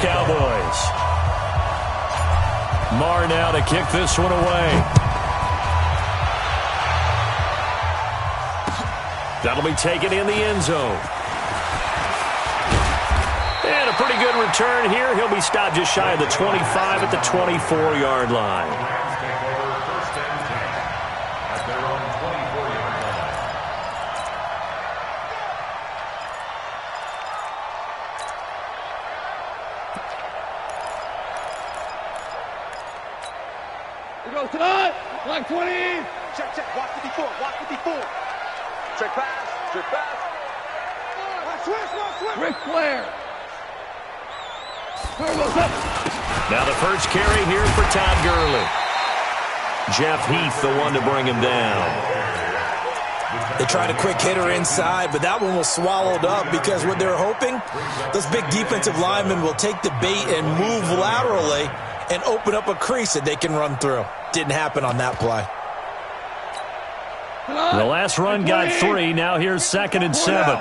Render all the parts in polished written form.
Cowboys. Marr now to kick this one away. That'll be taken in the end zone. And a pretty good return here. He'll be stopped just shy of the 25 at the 24-yard line. Line 20. Check, check. Watch the before. Watch the before. Check pass. Check pass. Switch. Ric Flair. Now the first carry here for Todd Gurley. Jeff Heath, the one to bring him down. They tried a quick hitter inside, but that one was swallowed up because what they're hoping, those big defensive linemen will take the bait and move laterally and open up a crease that they can run through. Didn't happen on that play. The last run got 3. Now here's 2nd and 7.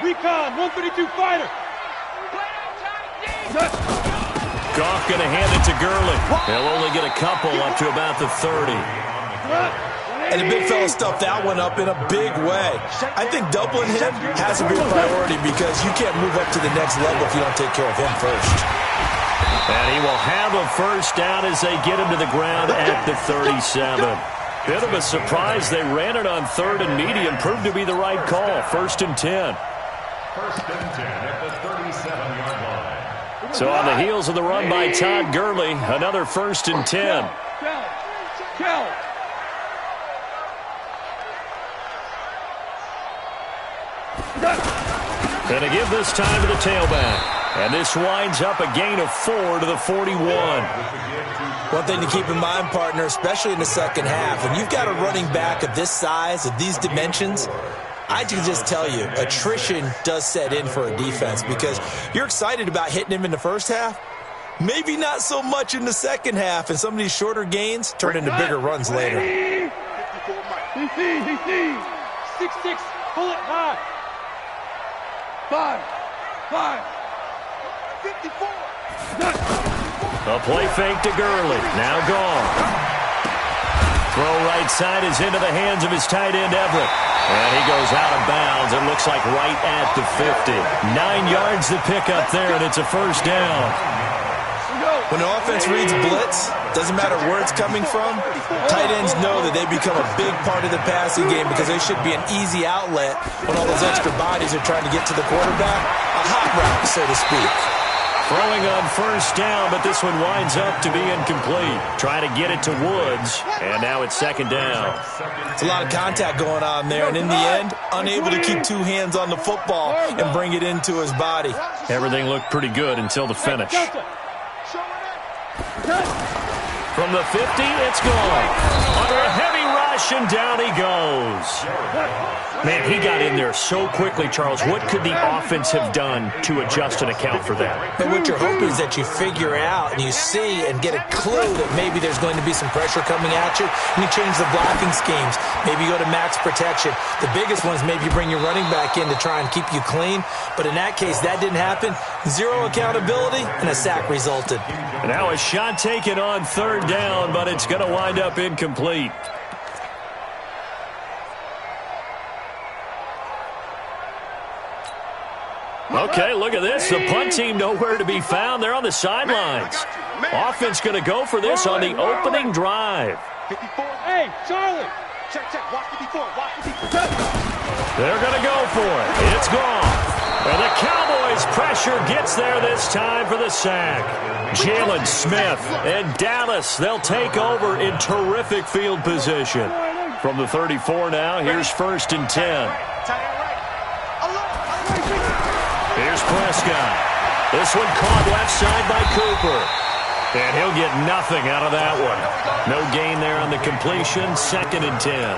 Recon, 132 fighter. Goff going to hand it to Gurley. He'll only get a couple up to about the 30. And the big fella stuffed that one up in a big way. I think doubling him has to be a priority because you can't move up to the next level if you don't take care of him first. And he will have a first down as they get him to the ground at the 37. Bit of a surprise. They ran it on 3rd and medium. Proved to be the right call. 1st and 10. 1st and 10 at the 37-yard line. So on the heels of the run by Todd Gurley, another 1st and 10. Going to give this time to the tailback. And this winds up a gain of 4 to the 41. One thing to keep in mind, partner, especially in the second half, when you've got a running back of this size, of these dimensions, I can just tell you, attrition does set in for a defense because you're excited about hitting him in the first half. Maybe not so much in the second half, and some of these shorter gains turn into bigger runs later. DC. 6-6, pull it high. 5. 54. A play fake to Gurley. Now gone. Throw right side is into the hands of his tight end, Everett. And he goes out of bounds. It looks like right at the 50. 9 yards to pick up there, and it's a first down. When the offense reads blitz, doesn't matter where it's coming from, tight ends know that they become a big part of the passing game because they should be an easy outlet when all those extra bodies are trying to get to the quarterback. A hot route, so to speak. Throwing on first down, but this one winds up to be incomplete. Trying to get it to Woods, and now it's 2nd down. It's a lot of contact going on there, and in the end, unable to keep 2 hands on the football and bring it into his body. Everything looked pretty good until the finish. From the 50, it's gone. Under a heavy rush, and down he goes. Man, he got in there so quickly, Charles. What could the offense have done to adjust and account for that? But what you're hoping is that you figure out and you see and get a clue that maybe there's going to be some pressure coming at you, and you change the blocking schemes. Maybe you go to max protection. The biggest one is maybe you bring your running back in to try and keep you clean. But in that case, that didn't happen. 0 accountability, and a sack resulted. And now a shot taken on 3rd down, but it's going to wind up incomplete. Okay, look at this. The punt team nowhere to be found. They're on the sidelines. Offense going to go for this on the opening drive. 54. Hey, Charlie. Check. Watch the before. They're going to go for it. It's gone. And the Cowboys' pressure gets there this time for the sack. Jalen Smith and Dallas, they'll take over in terrific field position. From the 34 now, here's 1st and 10. Here's Prescott. This one caught left side by Cooper. And he'll get nothing out of that one. No gain there on the completion. 2nd and 10.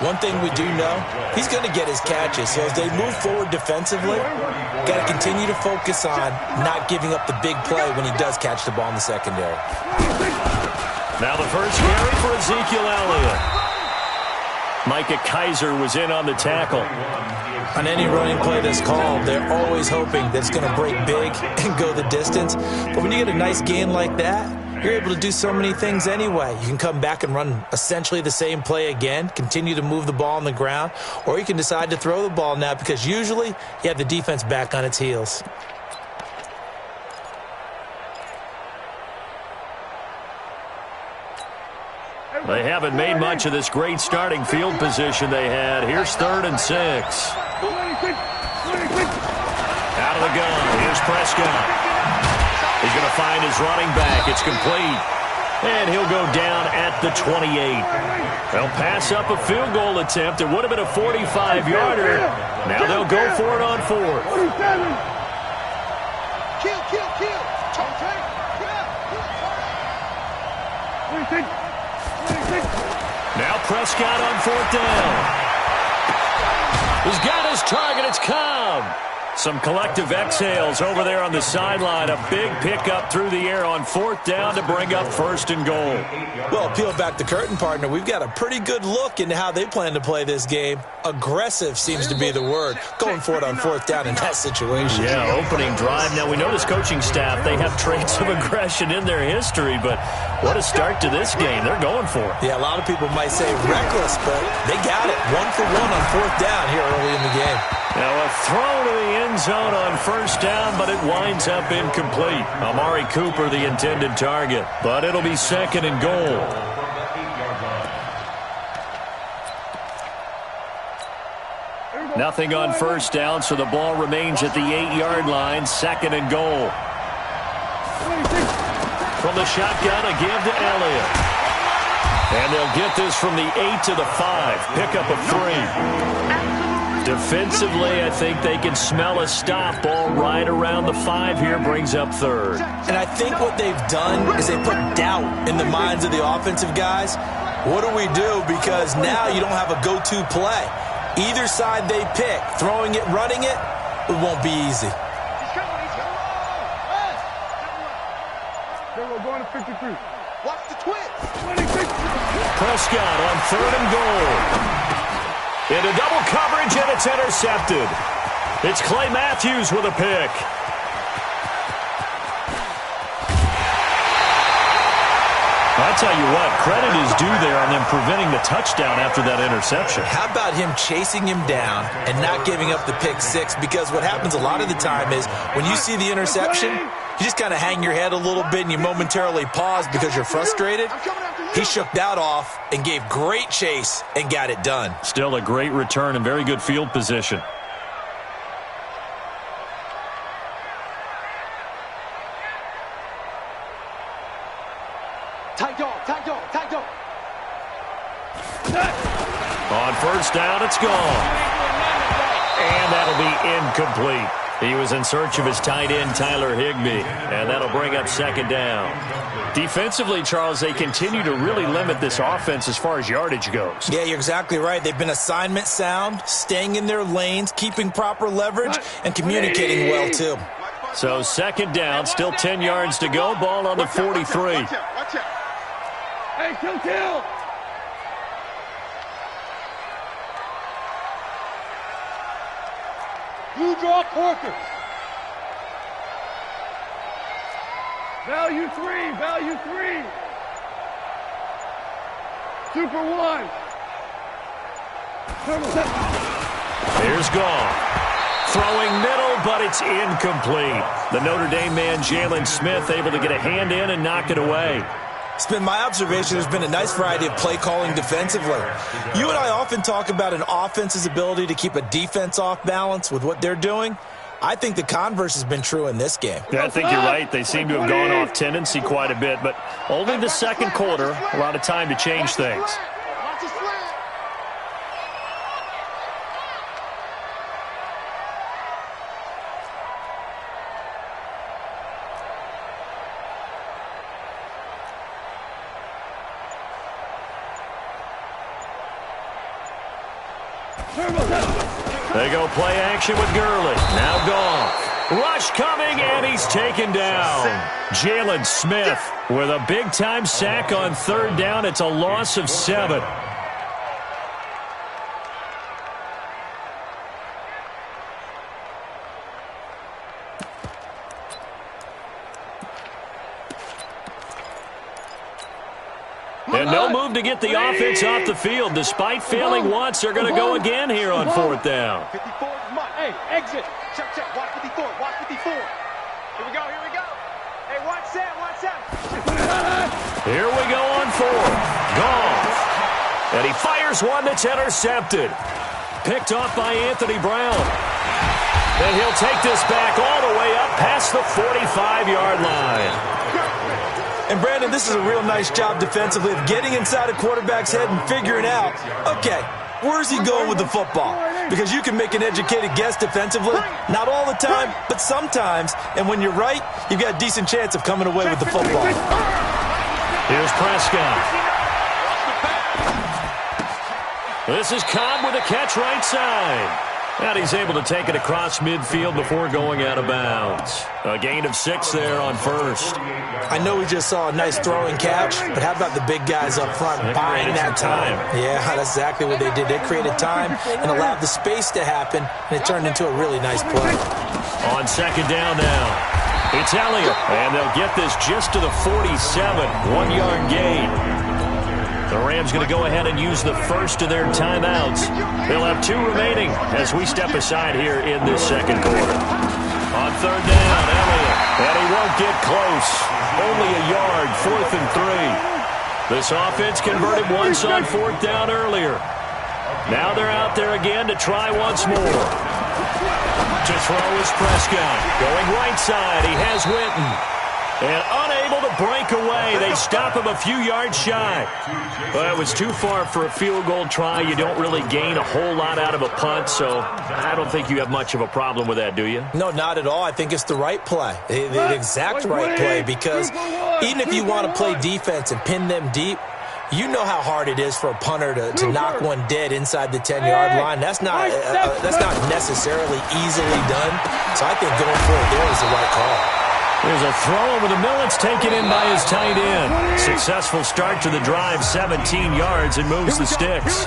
One thing we do know, he's going to get his catches. So as they move forward defensively, got to continue to focus on not giving up the big play when he does catch the ball in the secondary. Now the first carry for Ezekiel Elliott. Micah Kaiser was in on the tackle. On any running play that's called, they're always hoping that it's going to break big and go the distance. But when you get a nice gain like that, you're able to do so many things anyway. You can come back and run essentially the same play again, continue to move the ball on the ground, or you can decide to throw the ball now because usually you have the defense back on its heels. They haven't made much of this great starting field position they had. Here's 3rd and 6. Out of the gun. Here's Prescott. He's going to find his running back. It's complete. And he'll go down at the 28. They'll pass up a field goal attempt. It would have been a 45-yarder. Now they'll go for it on 4th. Kill. Now Prescott on 4th down. He's got his target. It's Cobb. Some collective exhales over there on the sideline. A big pickup through the air on 4th down to bring up 1st and goal. Well, peel back the curtain, partner. We've got a pretty good look into how they plan to play this game. Aggressive seems to be the word. Going for it on 4th down in that situation. Yeah, opening drive. Now, we know this coaching staff, they have traits of aggression in their history, but what a start to this game. They're going for it. Yeah, a lot of people might say reckless, but they got it. 1 for 1 on 4th down here early in the game. Now a throw to the end zone on 1st down, but it winds up incomplete. Amari Cooper, the intended target, but it'll be 2nd and goal. Nothing on 1st down, so the ball remains at the 8-yard line. 2nd and goal. From the shotgun, a give to Elliott. And they'll get this from the 8 to the 5. Pickup of 3. Defensively, I think they can smell a stop. Ball right around the 5 here, brings up 3rd. And I think what they've done is they put doubt in the minds of the offensive guys. What do we do? Because now you don't have a go-to play. Either side they pick, throwing it, running it, it won't be easy. Going to 53. Watch the twist. Prescott on 3rd and goal. Into double coverage, and it's intercepted. It's Clay Matthews with a pick. I'll tell you what, credit is due there on them preventing the touchdown after that interception. How about him chasing him down and not giving up the pick 6? Because what happens a lot of the time is when you see the interception, you just kind of hang your head a little bit and you momentarily pause because you're frustrated. He shook that off and gave great chase and got it done. Still a great return and very good field position. Tight dog. On 1st down, it's gone. And that'll be incomplete. He was in search of his tight end, Tyler Higbee, and that'll bring up 2nd down. Defensively, Charles, they continue to really limit this offense as far as yardage goes. Yeah, you're exactly right. They've been assignment sound, staying in their lanes, keeping proper leverage, and communicating well, too. So 2nd down, still 10 yards to go. Ball on the 43. Watch out. Hey, kill. You draw Porter. Value 3. Super 1. Here's Goff. Throwing middle, but it's incomplete. The Notre Dame man, Jalen Smith, able to get a hand in and knock it away. It's been my observation there's been a nice variety of play calling defensively. You and I often talk about an offense's ability to keep a defense off balance with what they're doing. I think the converse has been true in this game. Yeah, I think you're right. They seem to have gone off tendency quite a bit, but only the 2nd quarter, a lot of time to change things. They go play action with Gurley. Now Goff. Rush coming, and he's taken down. Jalen Smith with a big-time sack on 3rd down. It's a loss of 7. And no move to get the offense off the field. Despite failing once, they're going to go again here on 4th down. 54 is mine. Hey, exit. Check, check. Watch 54. Watch 54. Here we go. Here we go. Hey, watch that. Watch that. Here we go on 4th. Goff. And he fires one that's intercepted. Picked off by Anthony Brown. And he'll take this back all the way up past the 45-yard line. And, Brandon, this is a real nice job defensively of getting inside a quarterback's head and figuring out, okay, where's he going with the football? Because you can make an educated guess defensively, not all the time, but sometimes. And when you're right, you've got a decent chance of coming away with the football. Here's Prescott. This is Cobb with a catch right side. And he's able to take it across midfield before going out of bounds. A gain of 6 there on 1st. I know we just saw a nice throwing catch, but how about the big guys up front buying that time? Yeah, that's exactly what they did. They created time and allowed the space to happen, and it turned into a really nice play. On 2nd down now, it's Elliott, and they'll get this just to the 47, 1-yard gain. The Rams going to go ahead and use the first of their timeouts. They'll have 2 remaining as we step aside here in this 2nd quarter. On 3rd down, Elliott, and he won't get close. Only a yard, 4th and 3. This offense converted once on 4th down earlier. Now they're out there again to try once more. To throw is Prescott. Going right side, he has Winton. And unable to break away. They stop him a few yards shy. Well, it was too far for a field goal try. You don't really gain a whole lot out of a punt, so I don't think you have much of a problem with that, do you? No, not at all. I think it's the right play, the exact right play, because even if you want to play defense and pin them deep, you know how hard it is for a punter to knock one dead inside the 10-yard line. That's not necessarily easily done. So I think going for it there is the right call. There's a throw over the middle. It's taken in by his tight end. Successful start to the drive, 17 yards, and moves the sticks.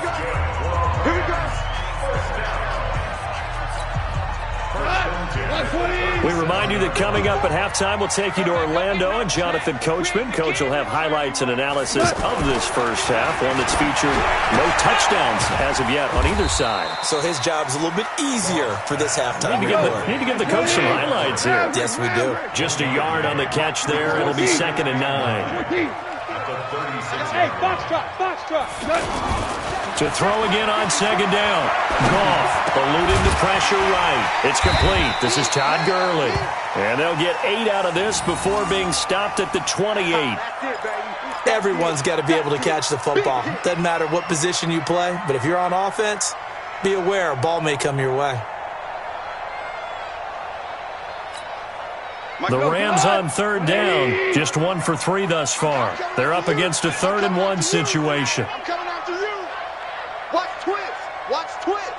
We remind you that coming up at halftime, we'll take you to Orlando and Jonathan Coachman. Coach will have highlights and analysis of this first half, one that's featured no touchdowns as of yet on either side. So his job's a little bit easier for this halftime. Need to give the coach some highlights here. Yes, we do. Just a yard on the catch there. It'll be 2nd and 9. Hey, box drop. To throw again on 2nd down. Goff eluding the pressure right. It's complete. This is Todd Gurley. And they'll get 8 out of this before being stopped at the 28. Everyone's got to be able to catch the football. Doesn't matter what position you play, but if you're on offense, be aware a ball may come your way. The Rams on 3rd down, just 1 for 3 thus far. They're up against a 3rd and 1 situation. I'm coming after you. Watch twist. Watch twist.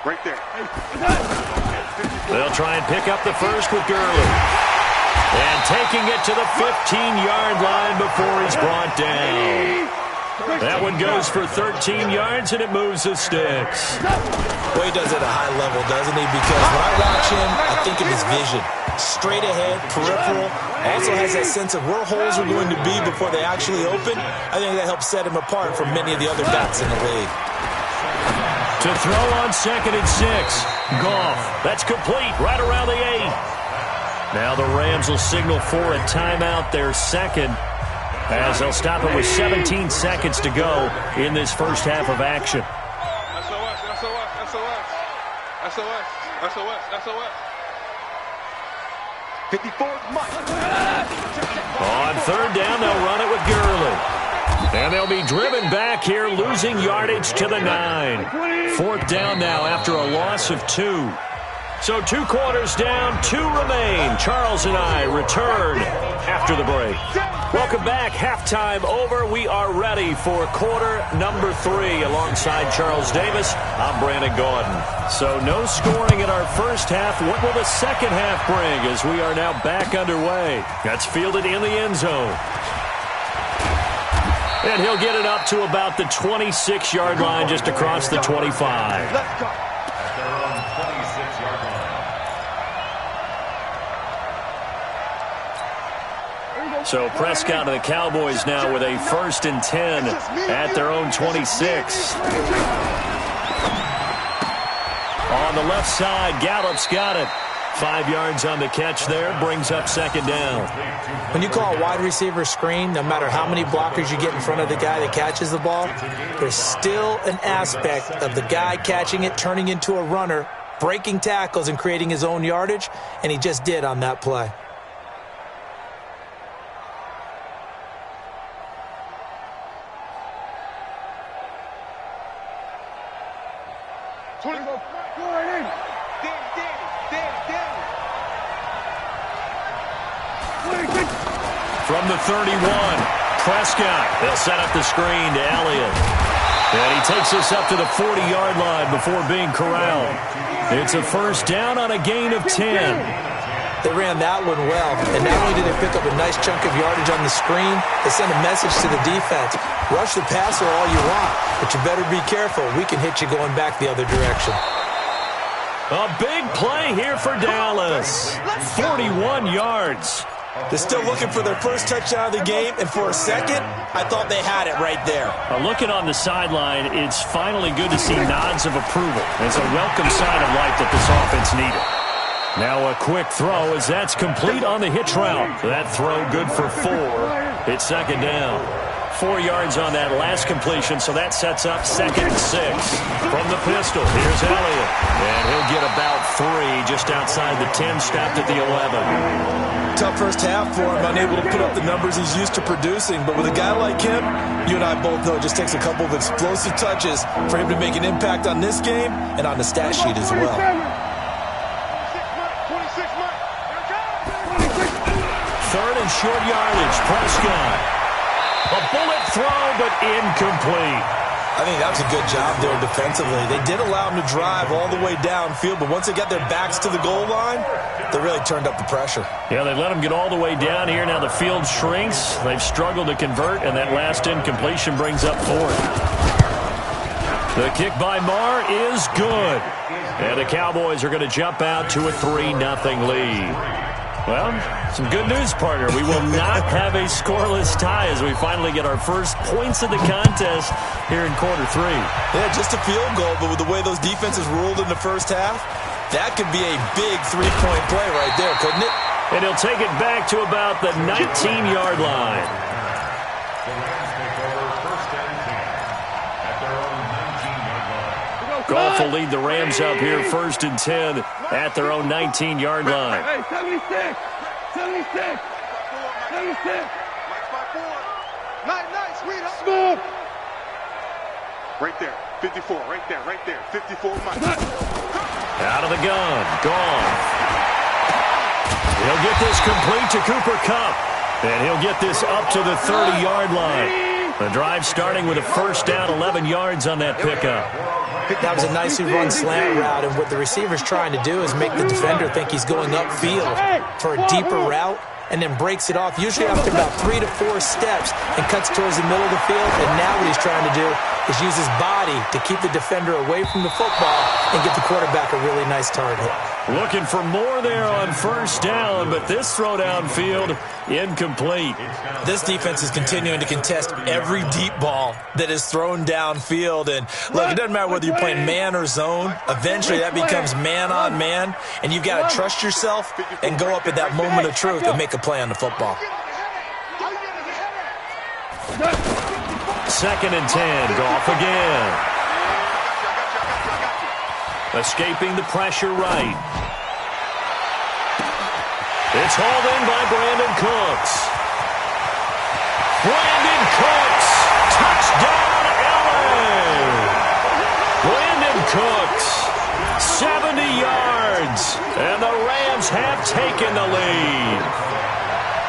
Right there. They'll try and pick up the first with Gurley. And taking it to the 15-yard line before he's brought down. That one goes for 13 yards, and it moves the sticks. Well, he does it at a high level, doesn't he? Because when I watch him, I think of his vision. Straight ahead, peripheral. Also has that sense of where holes are going to be before they actually open. I think that helps set him apart from many of the other backs in the league. To throw on 2nd and 6. Goff. That's complete right around the 8. Now the Rams will signal for a timeout, their 2nd, as they'll stop it with 17 seconds to go in this first half of action. SOS. 54 Mike. On 3rd down, they'll run it with Gurley. And they'll be driven back here, losing yardage to the 9. 4th down now after a loss of 2. So 2 quarters down, 2 remain. Charles and I return after the break. Welcome back. Halftime over. We are ready for quarter number 3. Alongside Charles Davis, I'm Brandon Gordon. So no scoring in our first half. What will the second half bring as we are now back underway? That's fielded in the end zone. And he'll get it up to about the 26-yard line, just across the 25. Let's go. So Prescott and the Cowboys now with a 1st and 10 at their own 26. On the left side, Gallup's got it. 5 yards on the catch there, brings up 2nd down. When you call a wide receiver screen, no matter how many blockers you get in front of the guy that catches the ball, there's still an aspect of the guy catching it, turning into a runner, breaking tackles and creating his own yardage, and he just did on that play. From the 31, Prescott. They'll set up the screen to Elliott. And he takes us up to the 40-yard line before being corralled. It's a 1st down on a gain of 10. They ran that one well, and not only did they pick up a nice chunk of yardage on the screen, they sent a message to the defense. Rush the passer all you want, but you better be careful. We can hit you going back the other direction. A big play here for Dallas. 41 yards. They're still looking for their first touchdown of the game, and for a second, I thought they had it right there. Looking on the sideline, it's finally good to see nods of approval. It's a welcome sign of life that this offense needed. Now a quick throw as that's complete on the hitch route. That throw good for 4. It's 2nd down. 4 yards on that last completion, so that sets up 2nd and 6. From the pistol, here's Elliott. And he'll get about 3 just outside the 10, stopped at the 11. Tough first half for him, unable to put up the numbers he's used to producing. But with a guy like him, you and I both know it just takes a couple of explosive touches for him to make an impact on this game and on the stat sheet as well. 3rd and short yardage, Prescott. A bullet throw, but incomplete. I think that was a good job there defensively. They did allow him to drive all the way downfield, but once they got their backs to the goal line, they really turned up the pressure. Yeah, they let him get all the way down here. Now the field shrinks. They've struggled to convert, and that last incompletion brings up 4th. The kick by Marr is good. And the Cowboys are going to jump out to a 3-0 lead. Well, some good news, partner. We will not have a scoreless tie as we finally get our first points of the contest here in quarter 3. Yeah, just a field goal, but with the way those defenses ruled in the first half, that could be a big 3-point play right there, couldn't it? And he'll take it back to about the 19-yard line. Goff will lead the Rams up here 1st and 10 at their own 19-yard line. Hey, 76! 76! 76! Nice, sweet. Smooth! Right there, 54, right there, 54, Mike. Out of the gun, gone. He'll get this complete to Cooper Kupp, and he'll get this up to the 30-yard line. The drive starting with a 1st down, 11 yards on that pickup. That was a nicely run slant route, and what the receiver's trying to do is make the defender think he's going upfield for a deeper route, and then breaks it off, usually after about 3 to 4 steps, and cuts towards the middle of the field. And now what he's trying to do is use his body to keep the defender away from the football and get the quarterback a really nice target. Looking for more there on 1st down, but this throw downfield, incomplete. This defense is continuing to contest every deep ball that is thrown downfield. And look, it doesn't matter whether you're playing man or zone. Eventually that becomes man on man, and you've got to trust yourself and go up at that moment of truth and make a play on the football. 2nd and 10, Goff again. Escaping the pressure right. It's hauled in by Brandon Cooks. Brandon Cooks! Touchdown, LA! Brandon Cooks, 70 yards, and the Rams have taken the lead.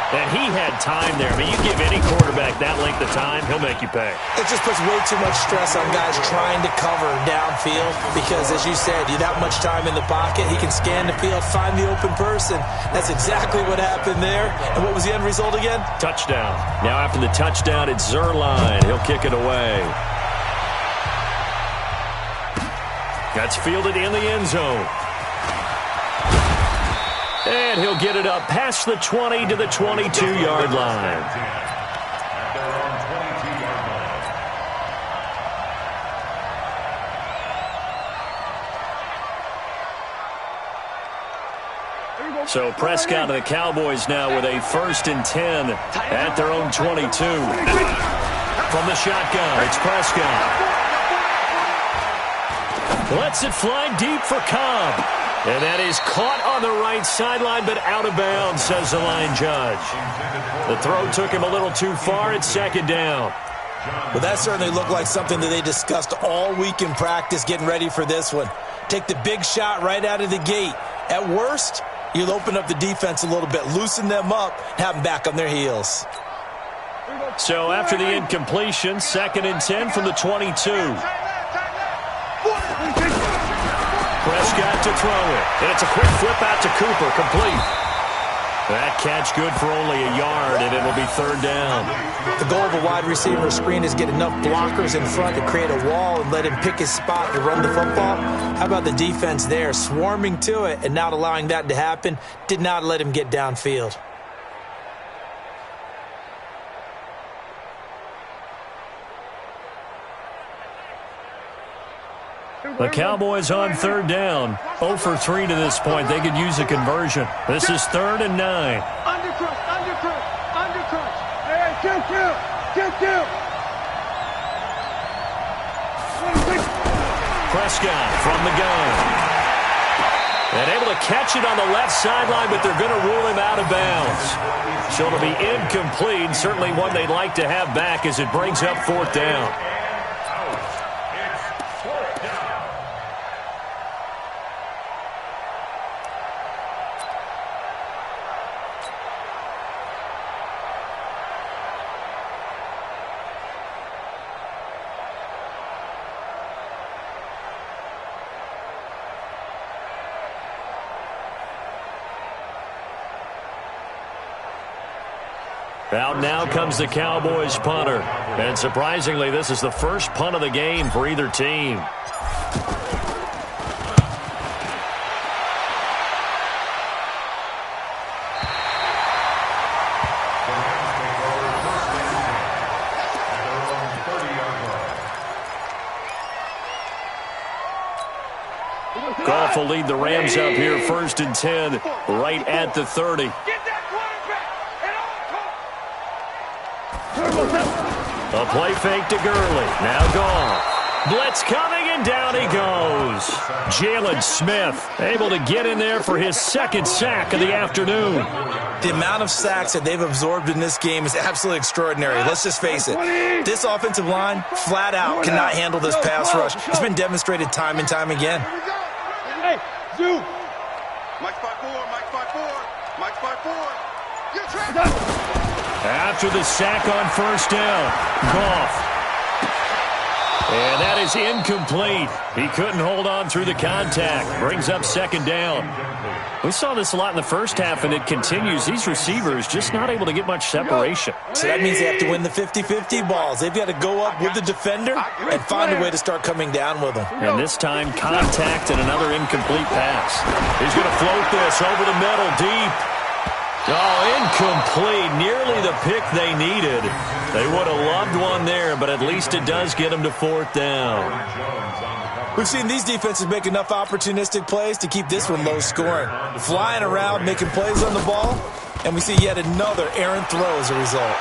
And he had time there. I mean, you give any quarterback that length of time, he'll make you pay. It just puts way too much stress on guys trying to cover downfield because, as you said, you that much time in the pocket, he can scan the field, find the open person. That's exactly what happened there. And what was the end result again? Touchdown. Now after the touchdown, it's Zerline. He'll kick it away. That's fielded in the end zone. And he'll get it up past the 20 to the 22-yard line. So Prescott and the Cowboys now with a 1st and 10 at their own 22. From the shotgun, it's Prescott. Lets it fly deep for Cobb. And that is caught on the right sideline, but out of bounds, says the line judge. The throw took him a little too far. It's 2nd down. Well, that certainly looked like something that they discussed all week in practice getting ready for this one. Take the big shot right out of the gate. At worst, you'll open up the defense a little bit, loosen them up, have them back on their heels. So after the incompletion, 2nd and 10 from the 22. Prescott to throw it. And it's a quick flip out to Cooper, complete. That catch good for only a yard, and it'll be 3rd down. The goal of a wide receiver screen is get enough blockers in front to create a wall and let him pick his spot to run the football. How about the defense there, swarming to it and not allowing that to happen? Did not let him get downfield. The Cowboys on 3rd down. 0 for 3 to this point. They could use a conversion. This is 3rd and 9. Undercrunch, undercrunch, undercrunch. Hey, kill. Prescott from the gun. And able to catch it on the left sideline, but they're going to rule him out of bounds. So it'll be incomplete. Certainly one they'd like to have back as it brings up 4th down. Out now comes the Cowboys punter. And surprisingly, this is the first punt of the game for either team. Goff will lead the Rams up here, 1st and 10, right at the 30. A play fake to Gurley. Now Goff. Blitz coming, and down he goes. Jalen Smith able to get in there for his 2nd sack of the afternoon. The amount of sacks that they've absorbed in this game is absolutely extraordinary. Let's just face it. This offensive line, flat out, cannot handle this pass rush. It's been demonstrated time and time again. Hey, Zoo. Mike 5-4, Mike 5-4, Mike 5-4. Get trapped. After the sack on 1st down, Goff. And that is incomplete. He couldn't hold on through the contact. Brings up 2nd down. We saw this a lot in the first half, and it continues. These receivers just not able to get much separation. So that means they have to win the 50-50 balls. They've got to go up with the defender and find a way to start coming down with them. And this time, contact and another incomplete pass. He's going to float this over the middle, deep. Oh, incomplete. Nearly the pick they needed. They would have loved one there, but at least it does get them to 4th down. We've seen these defenses make enough opportunistic plays to keep this one low scoring. Flying around, making plays on the ball, and we see yet another errant throw as a result.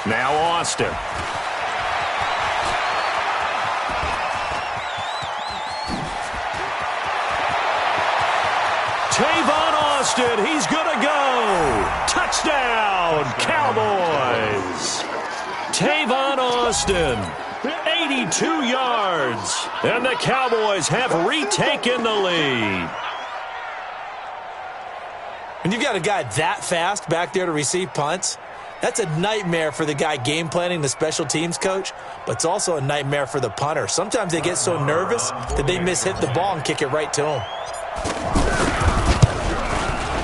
Now Austin. Tavon Austin, he's going to go. Touchdown, Cowboys. Tavon Austin, 82 yards. And the Cowboys have retaken the lead. When you've got a guy that fast back there to receive punts, that's a nightmare for the guy game planning, the special teams coach, but it's also a nightmare for the punter. Sometimes they get so nervous that they miss-hit the ball and kick it right to him.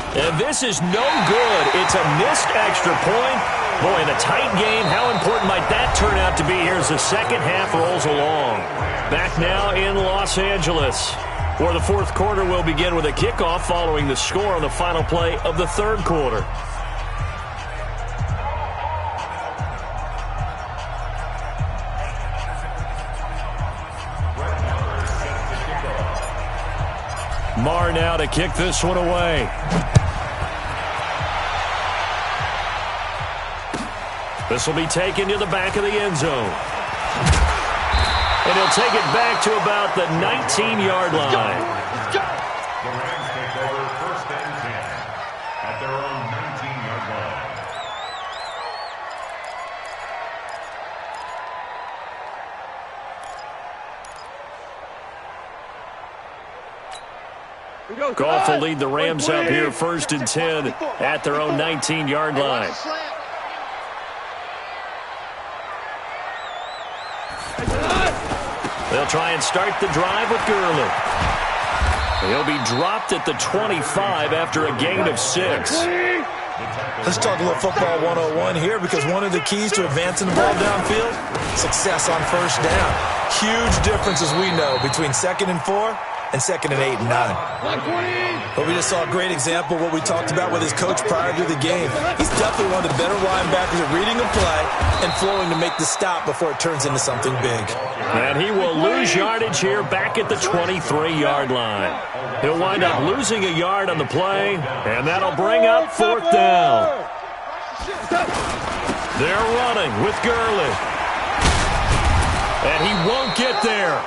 And this is no good. It's a missed extra point. Boy, in a tight game, how important might that turn out to be here as the second half rolls along? Back now in Los Angeles. where the fourth quarter will begin with a kickoff following the score on the final play of the third quarter. Marr now to kick this one away. This will be taken to the back of the end zone. And he'll take it back to about the 19-yard line. The Rams take over first and 10 at their own 19-yard line. Goff will lead the Rams up here first and 10 at their own 19-yard line. They'll try and start the drive with Gurley. He'll be dropped at the 25 after a gain of 6. Let's talk a little football 101 here, because one of the keys to advancing the ball downfield, success on first down. Huge difference, as we know, between 2nd and 4 and 2nd and 8 and 9. But we just saw a great example of what we talked about with his coach prior to the game. He's definitely one of the better linebackers at reading a play and flowing to make the stop before it turns into something big. And he will lose yardage here back at the 23-yard line. He'll wind up losing a yard on the play, and that'll bring up fourth down. They're running with Gurley. And he won't get there.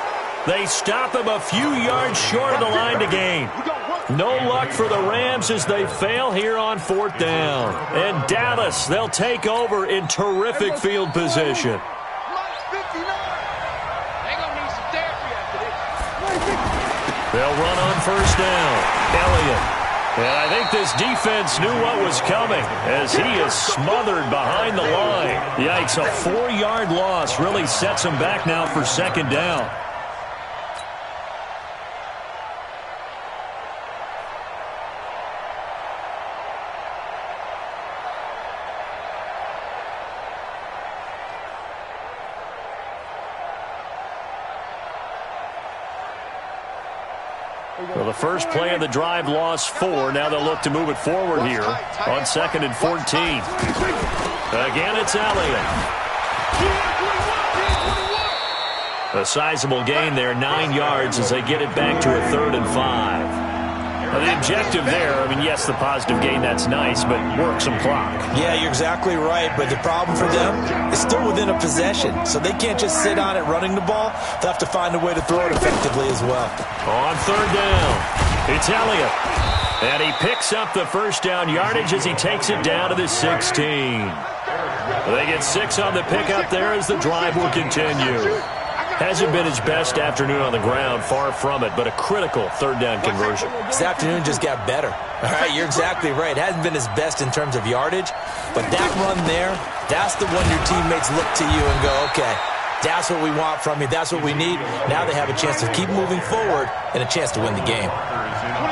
They stop him a few yards short of the line to gain. No luck for the Rams as they fail here on fourth down. And Dallas, they'll take over in terrific field position. They'll run on first down. Elliott. And I think this defense knew what was coming as he is smothered behind the line. Yikes, a 4-yard loss really sets him back now for second down. Well, the first play of the drive lost 4. Now they'll look to move it forward here on 2nd and 14. Again, it's Elliott. A sizable gain there, 9 yards as they get it back to a 3rd and 5. Now, the objective there, I mean, yes, the positive gain, that's nice, but work some clock. Yeah, you're exactly right, but the problem for them is still within a possession, so they can't just sit on it running the ball. They'll have to find a way to throw it effectively as well. On third down, it's Elliott. And he picks up the first down yardage as he takes it down to the 16. They get 6 on the pickup there as the drive will continue. Hasn't been his best afternoon on the ground, far from it, but a critical third down conversion. This afternoon just got better. All right, you're exactly right. Hasn't been his best in terms of yardage, but that run there, that's the one your teammates look to you and go, okay, that's what we want from you, that's what we need. Now they have a chance to keep moving forward and a chance to win the game.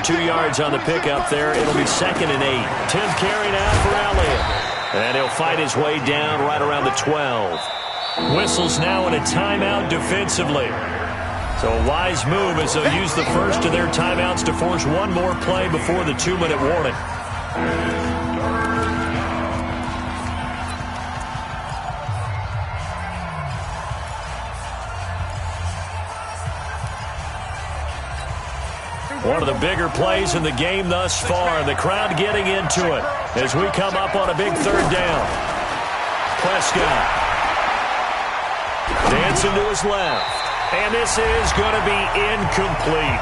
2 yards on the pickup there. It'll be 2nd and 8. 10th carry now for Elliott. And he'll fight his way down right around the 12. Whistles now in a timeout defensively. So a wise move as they'll use the first of their timeouts to force one more play before the 2-minute warning. One of the bigger plays in the game thus far. The crowd getting into it as we come up on a big third down. Prescott. Dancing to his left. And this is going to be incomplete.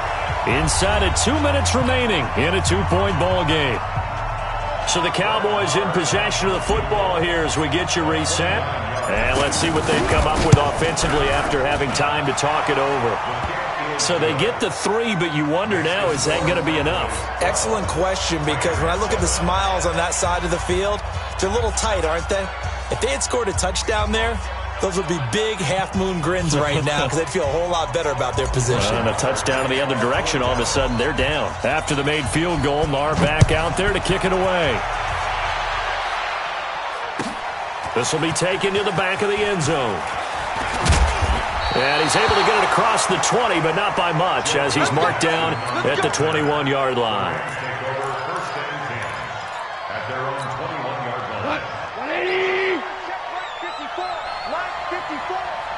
Inside of 2 minutes remaining in a 2-point ball game. So the Cowboys in possession of the football here as we get you reset. And let's see what they've come up with offensively after having time to talk it over. So they get the 3, but you wonder now, is that going to be enough? Excellent question, because when I look at the smiles on that side of the field, they're a little tight, aren't they? If they had scored a touchdown there, those would be big half-moon grins right now because they'd feel a whole lot better about their position. And a touchdown in the other direction, all of a sudden they're down. After the made field goal, Marr back out there to kick it away. This will be taken to the back of the end zone. And he's able to get it across the 20, but not by much, as he's marked down at the 21-yard line. Take over first and 10 at their own 21-yard line. 180. Check line 54.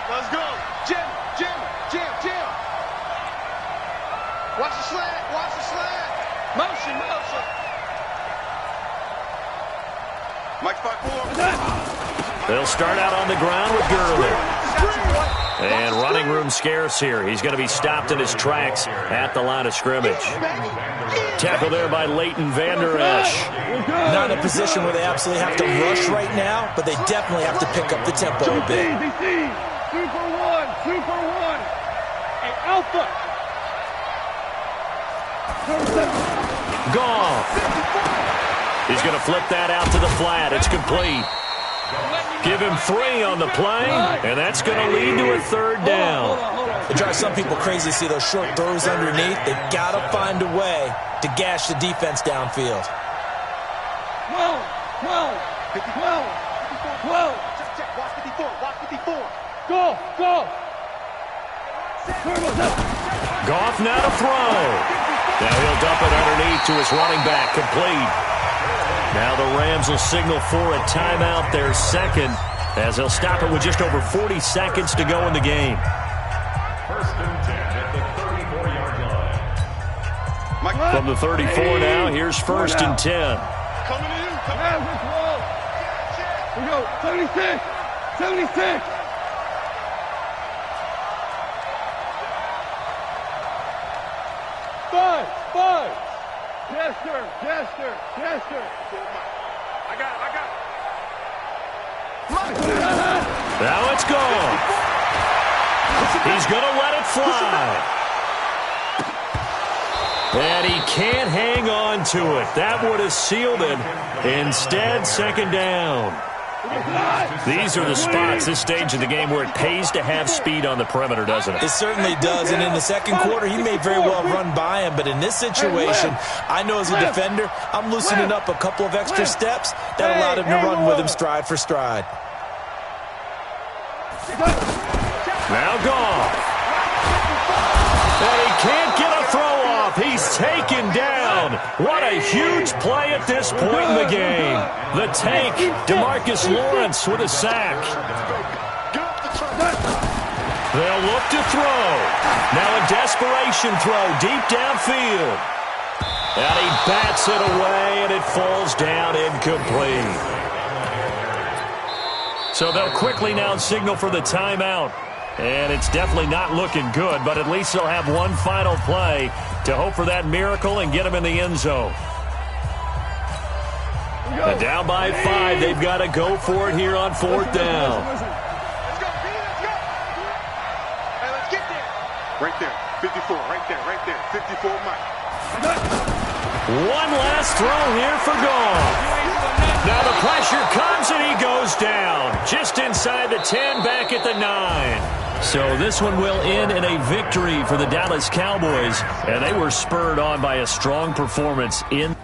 Let's go. Jim. Watch the slant. Motion. Mike 5-4. They'll start out on the ground with Gurley. And running room scarce here. He's going to be stopped in his tracks at the line of scrimmage. Tackle there by Leighton Vander Esch. Not in a position where they absolutely have to rush right now, but they definitely have to pick up the tempo a bit. Super one. Hey, Alpha. Gone. He's going to flip that out to the flat. It's complete. Give him 3 on the play, and that's going to lead to a third down. It drives some people crazy to see those short throws underneath. They've got to find a way to gash the defense downfield. 12. Check. Watch 54. Go. Goff now to throw. Now he'll dump it underneath to his running back, complete. Now the Rams will signal for a timeout, their second, as they'll stop it with just over 40 seconds to go in the game. First and 10 at the 34-yard line. From the 34 now, here's first and 10. Coming in. We go. 76. 5. Gesture. I got it. Now it's gone. He's going to let it fly. And he can't hang on to it. That would have sealed it. Instead, second down. These are the spots, this stage of the game, where it pays to have speed on the perimeter, doesn't it? It certainly does, and in the second quarter, he may very well run by him, but in this situation, I know as a defender, I'm loosening up a couple of extra steps that allowed him to run with him stride for stride. Now Goff. And he can't get a throw off. He's taken down. What a huge play at this point in the game. The tank, DeMarcus Lawrence with a sack. They'll look to throw. Now a desperation throw deep downfield. And he bats it away, and it falls down incomplete. So they'll quickly now signal for the timeout. And it's definitely not looking good, but at least they'll have one final play to hope for that miracle and get him in the end zone. And down by 5, they've got to go for it here on 4th down. Let's go. Hey, let's get there. Right there. 54. Right there. 54, Mike. One last throw here for Goff. Now the pressure comes and he goes down. Just inside the 10, back at the 9. So this one will end in a victory for the Dallas Cowboys. And they were spurred on by a strong performance in